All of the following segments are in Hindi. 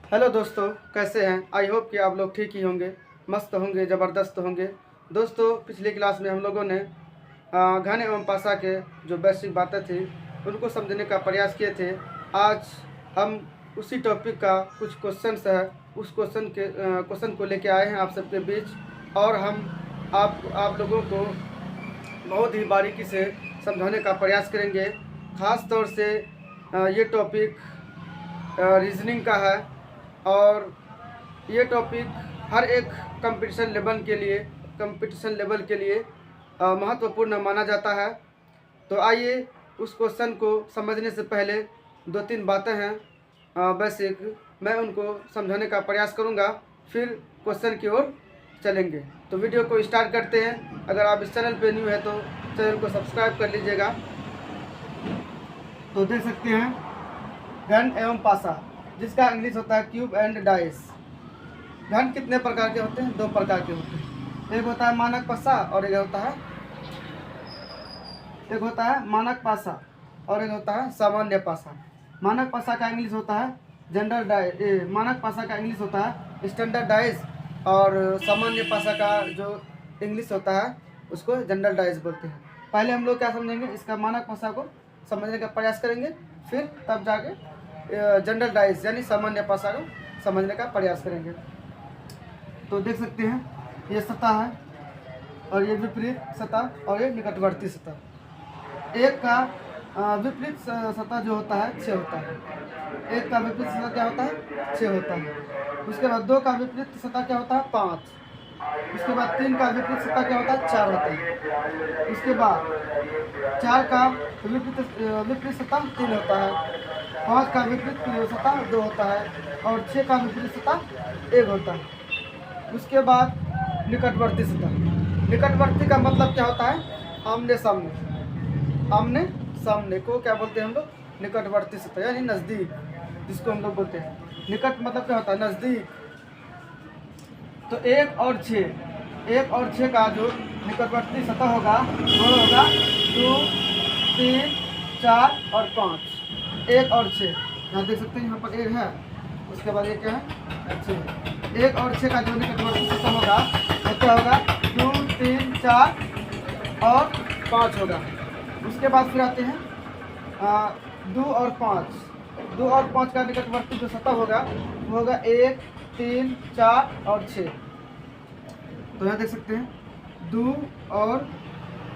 हेलो दोस्तों, कैसे हैं। आई होप कि आप लोग ठीक ही होंगे, मस्त होंगे, ज़बरदस्त होंगे। दोस्तों, पिछली क्लास में हम लोगों ने घन एवं पासा के जो बेसिक बातें थी उनको समझने का प्रयास किए थे। आज हम उसी टॉपिक का कुछ क्वेश्चंस है, उस क्वेश्चन को लेके आए हैं आप सबके बीच, और हम आप लोगों को बहुत ही बारीकी से समझाने का प्रयास करेंगे। ख़ास तौर से ये टॉपिक रीजनिंग का है, और ये टॉपिक हर एक कंपटीशन लेवल के लिए महत्वपूर्ण माना जाता है। तो आइए, उस क्वेश्चन को समझने से पहले दो तीन बातें हैं बेसिक, मैं उनको समझाने का प्रयास करूंगा, फिर क्वेश्चन की ओर चलेंगे। तो वीडियो को स्टार्ट करते हैं। अगर आप इस चैनल पे न्यू है तो चैनल को सब्सक्राइब कर लीजिएगा। तो देख सकते हैं घन एवं पासा, जिसका इंग्लिश होता है क्यूब एंड डाइस। घन कितने प्रकार के होते हैं? दो प्रकार के होते हैं। एक होता है मानक पासा और एक होता है मानक पासा और एक होता है सामान्य पासा। मानक पासा का इंग्लिश होता है मानक पासा का इंग्लिश होता है स्टैंडर्ड डाइस, और सामान्य पासा का जो इंग्लिश होता है उसको जनरल डाइस बोलते हैं। पहले हम लोग क्या समझेंगे, इसका मानक पासा को समझने का प्रयास करेंगे, फिर तब जाके जनरल डाइस यानी सामान्य पासा को समझने का प्रयास करेंगे। तो देख सकते हैं ये सतह है, और ये विपरीत सतह, और ये निकटवर्ती सतह। एक का विपरीत सतह जो होता है 6 होता है। एक का विपरीत सतह क्या होता है? 6 होता है। उसके बाद 2 का विपरीत सतह क्या होता है? 5। उसके बाद 3 का विपरीत सतह क्या होता है? 4 होता है। उसके बाद 4 का विपरीत सतह 3 होता है। 5 का विपरीत सतह 2 होता है, और 6 का विपरीत सतह 1 होता है। उसके बाद निकटवर्ती सतह। निकटवर्ती का मतलब क्या होता है? आमने सामने को क्या बोलते हैं हम लोग? निकटवर्ती सतह यानी नज़दीक, जिसको हम लोग बोलते हैं। निकट मतलब क्या होता है? नज़दीक। तो 1 और 6 का जो निकटवर्ती सतह होगा वो होगा 2, 3, 4 और 5। 1 और 6 यहाँ देख सकते हैं, यहाँ पर 1 है, उसके बाद ये क्या है? 6। 1 और 6 का जो निकटवर्ती सतह होगा वो क्या होगा? 2, 3, 4 और 5 होगा। उसके बाद फिर आते हैं 2 और 5। 2 और 5 का निकटवर्ती जो सतह होगा वो होगा 1, 3, 4 और 6। तो यहाँ देख सकते हैं 2 और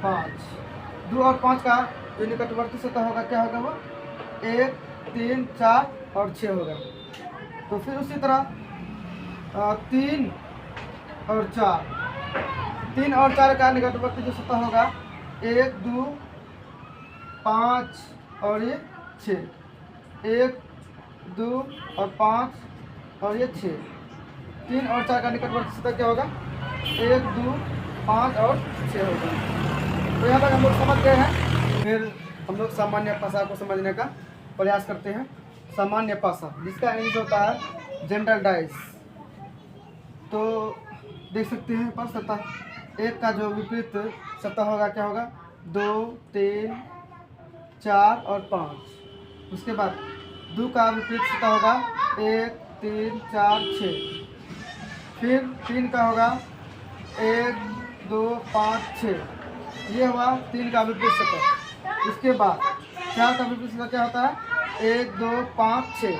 5। 2 और 5 का जो निकटवर्ती सतह होगा क्या होगा? वो 1, 3, 4 और 6 होगा। तो फिर उसी तरह 3 और 4 का निकटवर्ती जो सतह होगा 1, 2, 5 और ये 6। 1, 2 और 5 और ये 6। 3 और 4 का निकटवर्ती सतह क्या होगा? 1, 2, 5 और 6 होगा। तो यहाँ तक हम लोग समझ गए हैं। फिर हम लोग सामान्य पासा को समझने का प्रयास करते हैं। सामान्य पासा, जिसका इंग्लिश होता है जनरल डाइस। तो देख सकते हैं पर सतह 1 का जो विपरीत सतह होगा क्या होगा? 2, 3, 4 और 5। उसके बाद 2 का विपरीत सतह होगा 1, 3, 4, 6। फिर 3 का होगा 1, 2, 5, 6। ये हुआ 3 का विपरीत सतह। उसके बाद 4 का विपरीत सतह क्या होता है? 1, 2, 5, 6।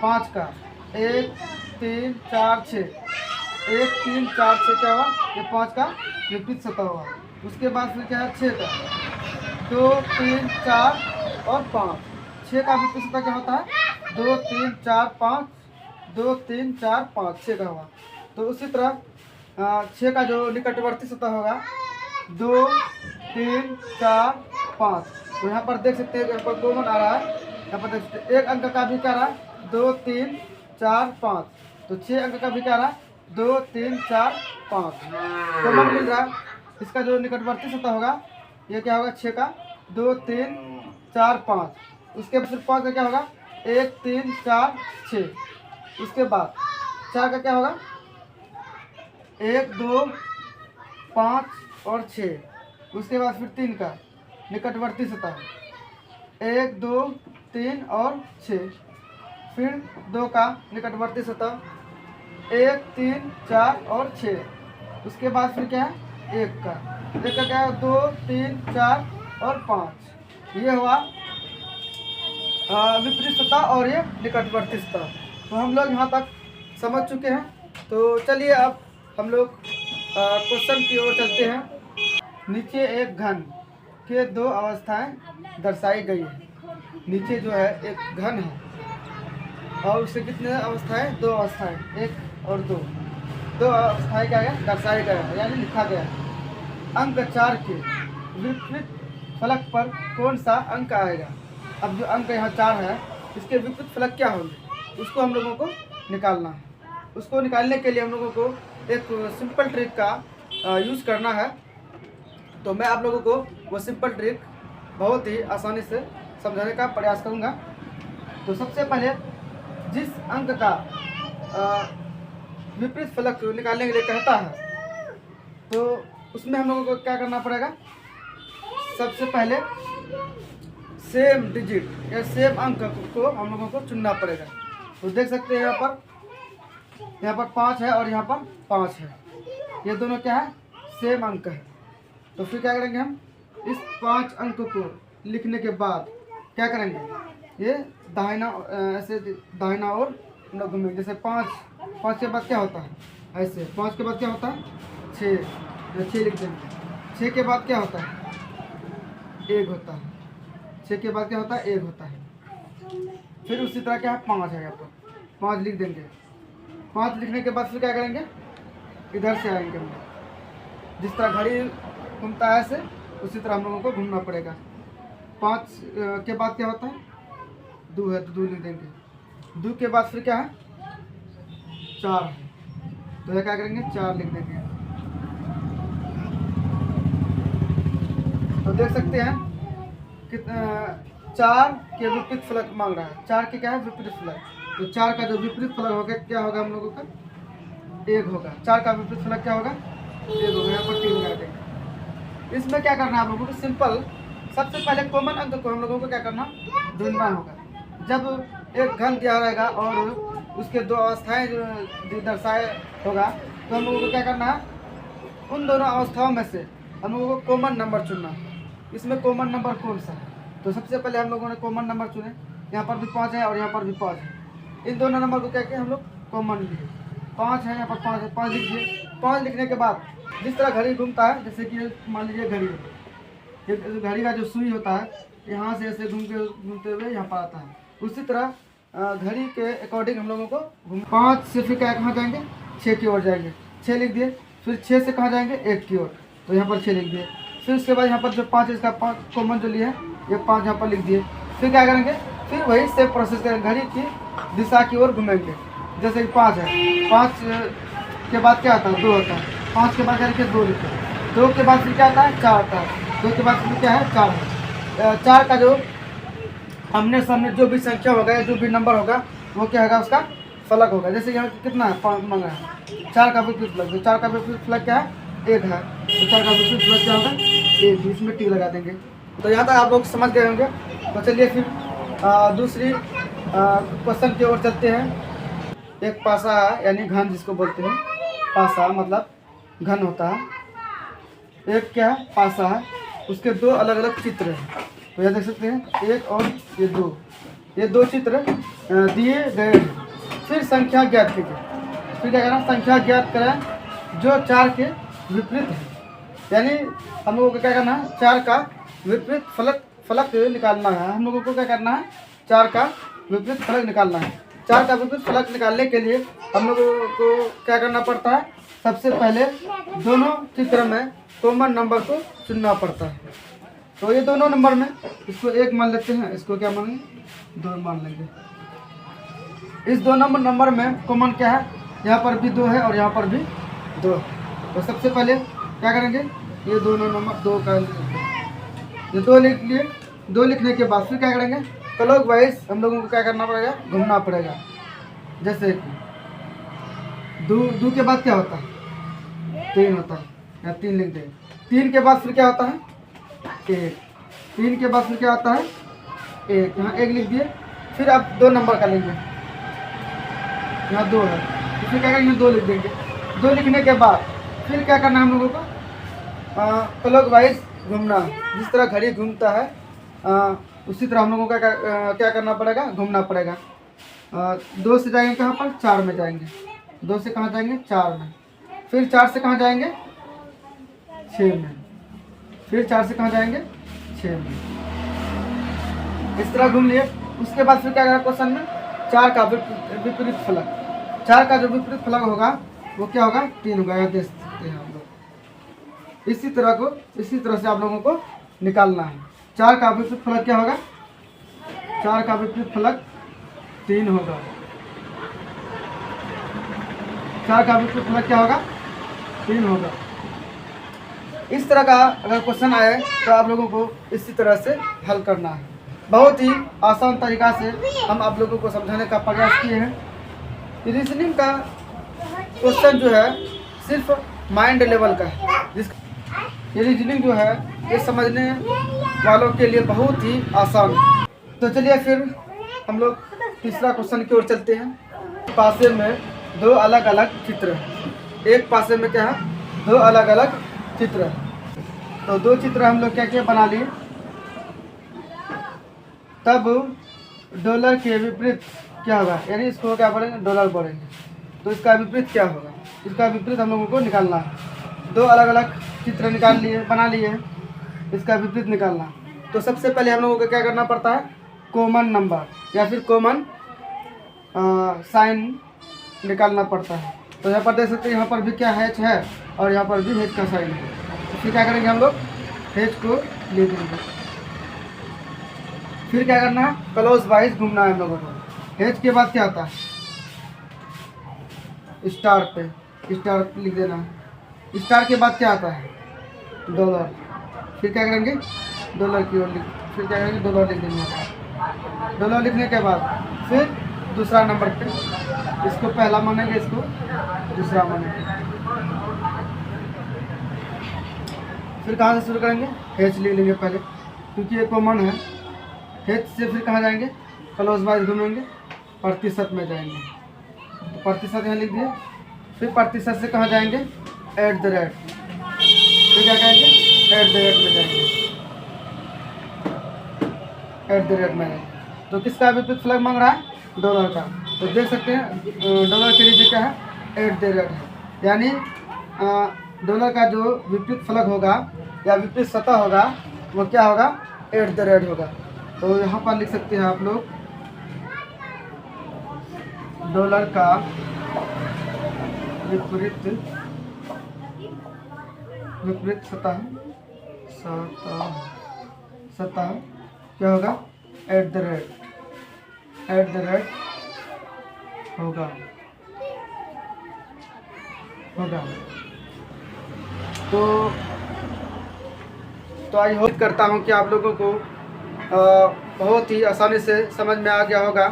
5 का 1, 3, 4, 6। 1, 3, 4, 6 क्या हुआ? ये 5 का विपरीत सतह हुआ। उसके बाद फिर क्या है? 6 का 2, 3, 4 और 5। 6 का विपरीत सतह क्या होता है? 2, 3, 4, 5। 2, 3, 4, 5, 6 का हुआ। तो उसी तरह 6 का जो निकटवर्ती सतह होगा 2, 3, 4, 5। तो यहाँ पर देख सकते हैं, यहाँ पर कॉमन आ रहा है। यहाँ पर देख सकते हैं एक अंक का भी क्या रहा है? 2, 3, 4, 5। तो 6 अंक का भी क्या रहा है? 2, 3, 4, 5 कॉमन मिल रहा है। इसका जो निकटवर्ती सतह होगा ये क्या होगा? 6 का 2, 3, 4, 5। उसके बाद फिर 5 का क्या होगा? 1, 3, 4, 6। उसके बाद 4 का क्या होगा? 1, 2, 5 और 6। उसके बाद फिर 3 का निकटवर्ती सतह 1, 2, 3 और 6। फिर 2 का निकटवर्ती सतह 1, 3, 4 और 6। उसके बाद फिर क्या है 1 का, क्या है 2, 3, 4 और 5। ये हुआ विपरीत सतह और ये निकटवर्ती सतह। तो हम लोग यहाँ तक समझ चुके हैं। तो चलिए अब हम लोग क्वेश्चन की ओर चलते हैं। नीचे एक घन के 2 अवस्थाएं दर्शाई गई है। नीचे जो है एक घन है और उसके कितने अवस्थाएं, 2 अवस्थाएं, 1 और 2 अवस्थाएं क्या है दर्शाई गया है, यानी लिखा गया है। अंक 4 के विपरीत फलक पर कौन सा अंक आएगा। अब जो अंक यहाँ 4 है इसके विपरीत फलक क्या होंगे, उसको हम लोगों को निकालना है। उसको निकालने के लिए हम लोगों को एक सिंपल ट्रिक का यूज़ करना है। तो मैं आप लोगों को वो सिंपल ट्रिक बहुत ही आसानी से समझाने का प्रयास करूँगा। तो सबसे पहले जिस अंक का विपरीत फलक निकालने के लिए कहता है तो उसमें हम लोगों को क्या करना पड़ेगा, सबसे पहले सेम डिजिट या सेम अंक को हम लोगों को चुनना पड़ेगा। तो देख सकते हैं यहाँ पर 5 है और यहाँ पर 5 है, ये दोनों क्या है सेम अंक है। तो फिर क्या करेंगे, हम इस 5 अंक को लिखने के बाद क्या करेंगे, ये दाहिना ऐसे दाहिना और हम लोग घूमेंगे। जैसे 5 के बाद क्या होता है, ऐसे 5 के बाद क्या होता है 6 लिख देंगे। 6 के बाद क्या होता है 1 होता है। 6 के बाद क्या होता है 1 होता है। फिर उसी तरह क्या है 5 है, यहाँ पर 5 लिख देंगे। 5 लिखने के बाद फिर क्या करेंगे, इधर से आएंगे हम लोग। जिस तरह घड़ी घूमता है ऐसे उसी तरह हम लोगों को घूमना पड़ेगा। 5 के बाद क्या होता है 2 है तो 2 लिख देंगे। 2 के बाद फिर क्या है 4 है, तो ये क्या करेंगे 4 लिख देंगे। तो देख सकते हैं कि 4 के विपरीत फलक मांग रहा है। 4 के क्या है विपरीत फलक, तो 4 का जो विपरीत फलक होगा क्या होगा हम लोगों का 1 होगा। 4 का विपरीत फलक क्या होगा 1 होगा। यहाँ पर 3 लगा देंगे। इसमें क्या करना है आप लोगों को, सिंपल सबसे पहले कॉमन अंक को हम लोगों को क्या करना ढूंढना होगा। जब एक घन दिया रहेगा और उसके 2 अवस्थाएं जो दर्शाए होगा तो हम लोगों को क्या करना है, उन दोनों अवस्थाओं में से हम लोगों को कॉमन नंबर चुनना है। इसमें कॉमन नंबर कौन सा है, तो सबसे पहले हम लोगों ने कॉमन नंबर चुने। यहाँ पर भी 5 है और यहाँ पर भी 5 है। इन दोनों नंबर को क्या किया हम लोग कॉमन लिए। 5 है यहाँ पर 5 है, 5 लिख दिए। 5 लिखने के बाद जिस तरह घड़ी घूमता है, जैसे कि मान लीजिए घड़ी है, ये घड़ी का जो सुई होता है यहाँ से ऐसे घूमते हुए यहाँ पर आता है। उसी तरह घड़ी के अकॉर्डिंग हम लोगों को 5 से फिर क्या कहाँ जाएंगे 6 की ओर जाएंगे। 6 लिख दिए। फिर 6 से कहाँ जाएंगे 1 की ओर, तो यहाँ पर 6 लिख दिए। फिर उसके बाद यहाँ पर जो 5 इसका 5 कॉमन जो लिए है ये 5 यहाँ पर लिख दिए। फिर क्या करेंगे, फिर वही सेम प्रोसेस करेंगे, घड़ी की दिशा की ओर घूमेंगे। जैसे कि 5 है, 5 के बाद क्या आता है 2 होता है। 5 के बाद क्या लिखे 2 लिखे। 2 के बाद फिर क्या आता है 4 आता है। 2 के बाद फिर क्या है 4 है। 4 का जो हमने सामने जो भी संख्या होगा या जो भी नंबर होगा वो क्या होगा उसका फलक होगा। जैसे यहाँ कितना है 5 मांगा है, 4 का विपरीत फलक। तो 4 का विपरीत फलक क्या है 1 है, तो 4 का विपरीत फलक क्या होगा 1। इसमें टी लगा देंगे। तो यहाँ तक आप लोग समझ गए होंगे। तो चलिए फिर दूसरी क्वेश्चन की ओर चलते हैं। एक पासा है यानी घन जिसको बोलते हैं, पासा मतलब घन होता है। एक क्या है पासा है, उसके 2 अलग अलग चित्र हैं। तो यह देख सकते हैं 1 और ये 2, ये 2 चित्र दिए गए हैं। फिर संख्या ज्ञात कीजिए। फिर क्या करना, संख्या ज्ञात करें जो 4 के विपरीत है। यानी हम लोगों को क्या करना है 4 का विपरीत फलक निकालना है। हम लोगों को क्या करना है 4 का विपरीत फलक निकालना है। 4 का विपरीत फलक निकालने के लिए हम लोगों को क्या करना पड़ता है, सबसे पहले दोनों चित्र में कॉमन नंबर को चुनना पड़ता है। तो ये दोनों नंबर में इसको 1 मान लेते हैं, इसको क्या मानेंगे 2 मान लेंगे। इस 2 नंबर में कॉमन क्या है, यहाँ पर भी 2 है और यहाँ पर भी 2। तो सबसे पहले क्या करेंगे, ये दोनों नंबर 2 का ये 2 लिख लिए। 2 लिखने के बाद फिर क्या करेंगे, क्लॉक वाइज हम लोगों को क्या करना पड़ेगा, घूमना पड़ेगा। जैसे कि 2 के बाद क्या होता है 3 होता है, या 3 लिख देंगे। 3 के बाद फिर क्या होता है 1। 3 के बाद फिर क्या होता है 1, यहाँ 1 लिख दिए। फिर आप 2 नंबर का लेंगे, यहाँ 2 है, तो फिर क्या करेंगे 2 लिख देंगे। 2 लिखने के बाद फिर क्या करना हम लोगों को, क्लॉकवाइज घूमना। जिस तरह घड़ी घूमता है उसी तरह हम लोगों को क्या करना पड़ेगा, घूमना पड़ेगा। 2 से जाएंगे कहाँ पर, 4 में जाएंगे। 2 से कहाँ जाएंगे, 4 में। फिर 4 से कहाँ जाएंगे, 6 में। फिर 4 से कहाँ जाएंगे, 6 में। इस तरह घूम लिए। उसके बाद फिर क्या करेगा क्वेश्चन में, 4 का विपरीत फलक। 4 का जो विपरीत फलक होगा वो क्या होगा, 3 होगा। यह देख सकते हैं आप लोग। इसी तरह से आप लोगों को निकालना है। 4 का विपरीत फलक क्या होगा, 4 का विपरीत फलक 3 होगा। 4 का विपरीत फलक क्या होगा, 3 होगा। इस तरह का अगर क्वेश्चन आए तो आप लोगों को इसी तरह से हल करना है। बहुत ही आसान तरीका से हम आप लोगों को समझाने का प्रयास किए हैं। रीजनिंग का क्वेश्चन जो है सिर्फ माइंड लेवल का है। ये रीजनिंग जो है ये समझने वालों के लिए बहुत ही आसान है। तो चलिए फिर हम लोग तीसरा क्वेश्चन की ओर चलते हैं। पासे में 2 अलग अलग चित्र हैं। एक पासे में क्या है, 2 अलग अलग चित्र है। तो 2 चित्र हम लोग क्या क्या बना लिए। तब डॉलर के विपरीत क्या होगा, यानी इसको क्या बोलेंगे, डॉलर बोलेंगे। तो इसका विपरीत क्या होगा, इसका विपरीत हम लोगों को निकालना है। 2 अलग अलग चित्र निकाल लिए, बना लिए हैं, इसका विपरीत निकालना। तो सबसे पहले हम लोगों को क्या करना पड़ता है, कॉमन नंबर या फिर कॉमन साइन निकालना पड़ता है। तो यहाँ पर देख सकते हैं, यहाँ पर भी क्या हैच है और यहाँ पर भी हैच का साइन है। तो फिर क्या करेंगे हम लोग, हैच को ले देंगे। फिर क्या करना है, क्लॉज वाइज घूमना है हम लोगों को। हैच के बाद क्या आता है, स्टार पे स्टार लिख देना है। स्टार के बाद क्या आता है, डॉलर। फिर क्या करेंगे, डॉलर की ओर फिर क्या करेंगे, डॉलर लिख देंगे। डॉलर लिखने के बाद फिर दूसरा नंबर पे, इसको पहला मानेंगे, इसको दूसरा मानेंगे। फिर कहाँ से शुरू करेंगे, हैच लिख लेंगे पहले क्योंकि ये कॉमन है। हैच से फिर कहाँ जाएंगे, क्लॉज वाइज घूमेंगे, प्रतिशत में जाएंगे। तो प्रतिशत यहाँ लिख दिए। फिर प्रतिशत से कहाँ जाएंगे, एट द रेट। फिर क्या कहेंगे, एट द रेट में जाएंगे, एट द रेट में। तो किसका विपरीत फलक मांग रहा है, डॉलर का। तो देख सकते हैं डॉलर के नीचे क्या है, एट द रेट है। यानी डॉलर का जो विपरीत फलक होगा या विपरीत सतह होगा वो क्या होगा, एट द रेट होगा। तो यहाँ पर लिख सकते हैं आप लोग, डॉलर का विपरीत सतह क्या होगा, एट द रेट होगा। तो आई होप करता हूँ कि आप लोगों को बहुत ही आसानी से समझ में आ गया होगा।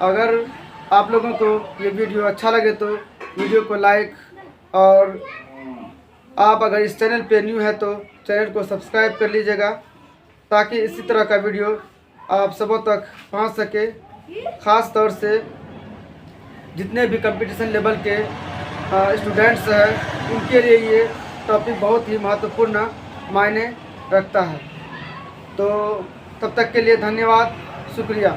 अगर आप लोगों को ये वीडियो अच्छा लगे तो वीडियो को लाइक, और आप अगर इस चैनल पे न्यू है तो चैनल को सब्सक्राइब कर लीजिएगा, ताकि इसी तरह का वीडियो आप सबों तक पहुंच सके। ख़ास तौर से जितने भी कंपटीशन लेवल के स्टूडेंट्स हैं उनके लिए ये टॉपिक बहुत ही महत्वपूर्ण मायने रखता है। तो तब तक के लिए धन्यवाद, शुक्रिया।